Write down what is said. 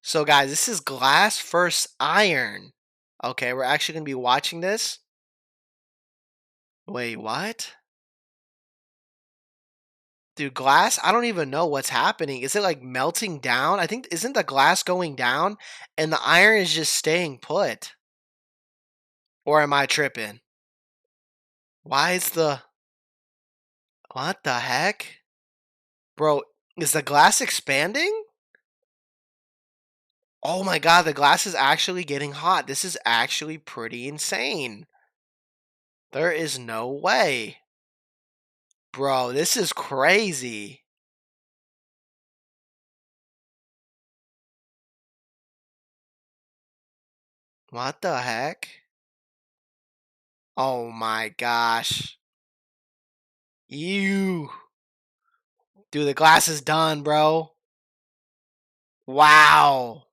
So guys, this is glass versus iron. Okay, we're actually going to be watching this. Wait, what? Dude, glass? I don't even know what's happening. Is it like melting down? I think, isn't the glass going down and the iron is just staying put? Or am I tripping? Why is the. What the heck? Bro, is the glass expanding? Oh my god, the glass is actually getting hot. This is actually pretty insane. There is no way. Bro, this is crazy. What the heck? Oh my gosh. You. Dude, the glass is done, bro. Wow.